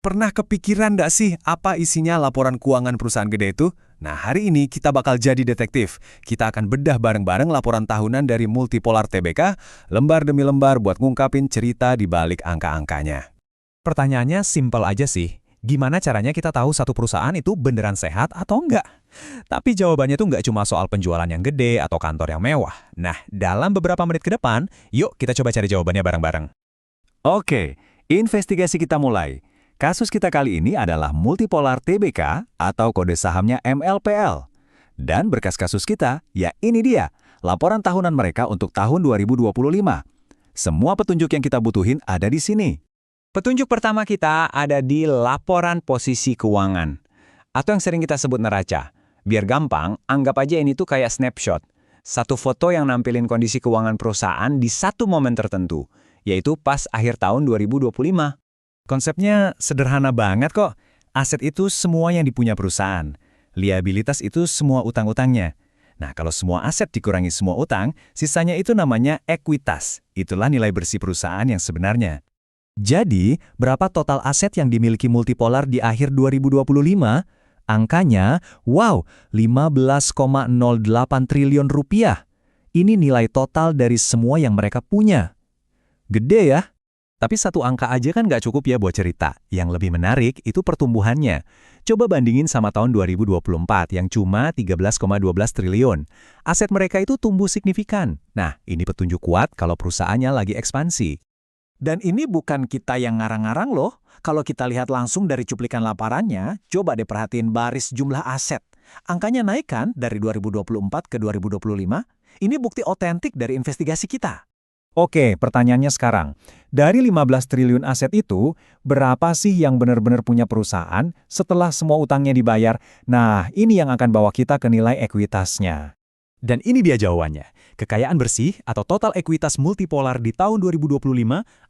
Pernah kepikiran nggak sih apa isinya laporan keuangan perusahaan gede itu? Nah, hari ini kita bakal jadi detektif. Kita akan bedah bareng-bareng laporan tahunan dari Multipolar TBK, lembar demi lembar buat ngungkapin cerita di balik angka-angkanya. Pertanyaannya simpel aja sih. Gimana caranya kita tahu satu perusahaan itu beneran sehat atau enggak? Tapi jawabannya tuh nggak cuma soal penjualan yang gede atau kantor yang mewah. Nah, dalam beberapa menit ke depan, yuk kita coba cari jawabannya bareng-bareng. Oke, investigasi kita mulai. Kasus kita kali ini adalah Multipolar TBK atau kode sahamnya MLPL. Dan berkas kasus kita, ya ini dia, laporan tahunan mereka untuk tahun 2025. Semua petunjuk yang kita butuhin ada di sini. Petunjuk pertama kita ada di laporan posisi keuangan. Atau yang sering kita sebut neraca. Biar gampang, anggap aja ini tuh kayak snapshot. Satu foto yang nampilin kondisi keuangan perusahaan di satu momen tertentu, yaitu pas akhir tahun 2025. Konsepnya sederhana banget kok. Aset itu semua yang dipunya perusahaan. Liabilitas itu semua utang-utangnya. Nah, kalau semua aset dikurangi semua utang, sisanya itu namanya ekuitas. Itulah nilai bersih perusahaan yang sebenarnya. Jadi, berapa total aset yang dimiliki Multipolar di akhir 2025? Angkanya, wow, 15,08 triliun rupiah. Ini nilai total dari semua yang mereka punya. Gede ya? Tapi satu angka aja kan nggak cukup ya buat cerita. Yang lebih menarik itu pertumbuhannya. Coba bandingin sama tahun 2024 yang cuma 13,12 triliun. Aset mereka itu tumbuh signifikan. Nah, ini petunjuk kuat kalau perusahaannya lagi ekspansi. Dan ini bukan kita yang ngarang-ngarang loh. Kalau kita lihat langsung dari cuplikan laporannya, coba deh perhatiin baris jumlah aset. Angkanya naik kan dari 2024 ke 2025? Ini bukti otentik dari investigasi kita. Oke, pertanyaannya sekarang. Dari 15 triliun aset itu, berapa sih yang benar-benar punya perusahaan setelah semua utangnya dibayar? Nah, ini yang akan bawa kita ke nilai ekuitasnya. Dan ini dia jawabannya. Kekayaan bersih atau total ekuitas Multipolar di tahun 2025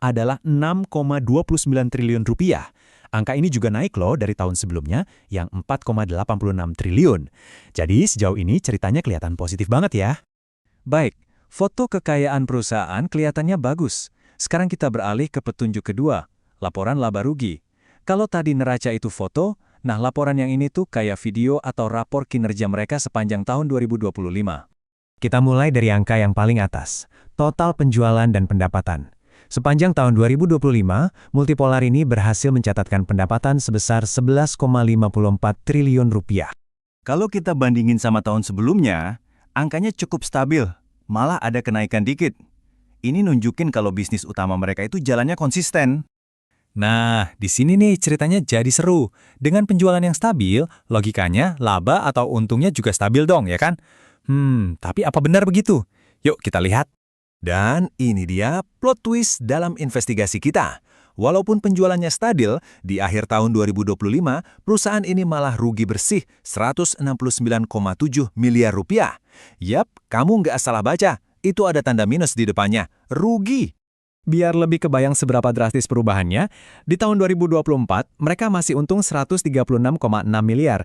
adalah 6,29 triliun rupiah. Angka ini juga naik loh dari tahun sebelumnya yang 4,86 triliun. Jadi sejauh ini ceritanya kelihatan positif banget ya. Baik, foto kekayaan perusahaan kelihatannya bagus. Sekarang kita beralih ke petunjuk kedua, laporan laba rugi. Kalau tadi neraca itu foto, nah laporan yang ini tuh kayak video atau rapor kinerja mereka sepanjang tahun 2025. Kita mulai dari angka yang paling atas, total penjualan dan pendapatan. Sepanjang tahun 2025, Multipolar ini berhasil mencatatkan pendapatan sebesar 11,54 triliun rupiah. Kalau kita bandingin sama tahun sebelumnya, angkanya cukup stabil, malah ada kenaikan dikit. Ini nunjukin kalau bisnis utama mereka itu jalannya konsisten. Nah, di sini nih ceritanya jadi seru. Dengan penjualan yang stabil, logikanya laba atau untungnya juga stabil dong, ya kan? Tapi apa benar begitu? Yuk kita lihat. Dan ini dia plot twist dalam investigasi kita. Walaupun penjualannya stabil, di akhir tahun 2025, perusahaan ini malah rugi bersih 169,7 miliar rupiah. Yap, kamu nggak salah baca. Itu ada tanda minus di depannya. Rugi. Biar lebih kebayang seberapa drastis perubahannya, di tahun 2024 mereka masih untung 136,6 miliar.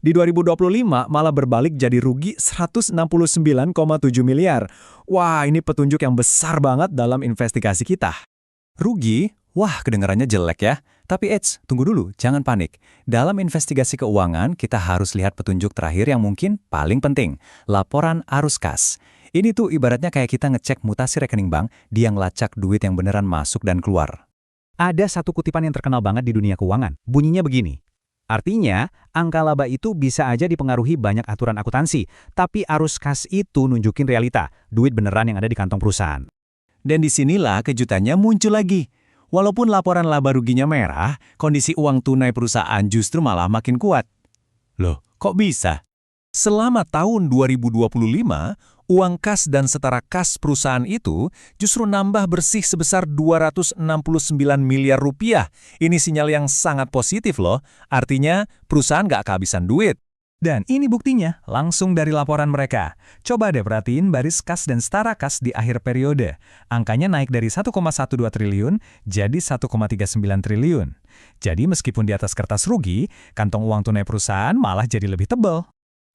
Di 2025 malah berbalik jadi rugi 169,7 miliar. Wah, ini petunjuk yang besar banget dalam investigasi kita. Rugi? Wah, kedengarannya jelek ya. Tapi tunggu dulu, jangan panik. Dalam investigasi keuangan, kita harus lihat petunjuk terakhir yang mungkin paling penting, laporan arus kas. Ini tuh ibaratnya kayak kita ngecek mutasi rekening bank, dia ngelacak duit yang beneran masuk dan keluar. Ada satu kutipan yang terkenal banget di dunia keuangan. Bunyinya begini. Artinya, angka laba itu bisa aja dipengaruhi banyak aturan akuntansi, tapi arus kas itu nunjukin realita, duit beneran yang ada di kantong perusahaan. Dan disinilah kejutannya muncul lagi. Walaupun laporan laba ruginya merah, kondisi uang tunai perusahaan justru malah makin kuat. Loh, kok bisa? Selama tahun 2025, uang kas dan setara kas perusahaan itu justru nambah bersih sebesar 269 miliar rupiah. Ini sinyal yang sangat positif loh. Artinya, perusahaan nggak kehabisan duit. Dan ini buktinya, langsung dari laporan mereka. Coba deh perhatiin baris kas dan setara kas di akhir periode. Angkanya naik dari 1,12 triliun jadi 1,39 triliun. Jadi meskipun di atas kertas rugi, kantong uang tunai perusahaan malah jadi lebih tebal.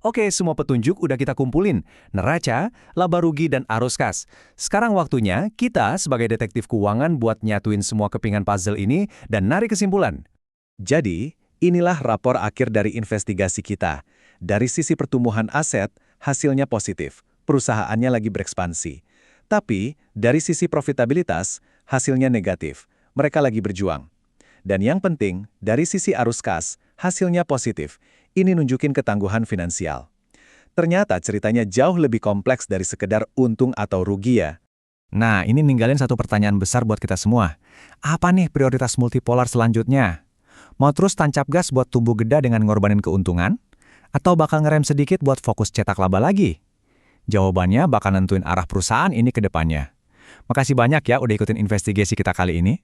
Oke, semua petunjuk udah kita kumpulin. Neraca, laba rugi, dan arus kas. Sekarang waktunya kita sebagai detektif keuangan buat nyatuin semua kepingan puzzle ini dan narik kesimpulan. Jadi, inilah rapor akhir dari investigasi kita. Dari sisi pertumbuhan aset, hasilnya positif. Perusahaannya lagi berekspansi. Tapi, dari sisi profitabilitas, hasilnya negatif. Mereka lagi berjuang. Dan yang penting, dari sisi arus kas, hasilnya positif. Ini nunjukin ketangguhan finansial. Ternyata ceritanya jauh lebih kompleks dari sekedar untung atau rugi ya. Nah, ini ninggalin satu pertanyaan besar buat kita semua. Apa nih prioritas multipolar selanjutnya? Mau terus tancap gas buat tumbuh geda dengan ngorbanin keuntungan? Atau bakal ngerem sedikit buat fokus cetak laba lagi? Jawabannya bakal nentuin arah perusahaan ini ke depannya. Makasih banyak ya udah ikutin investigasi kita kali ini.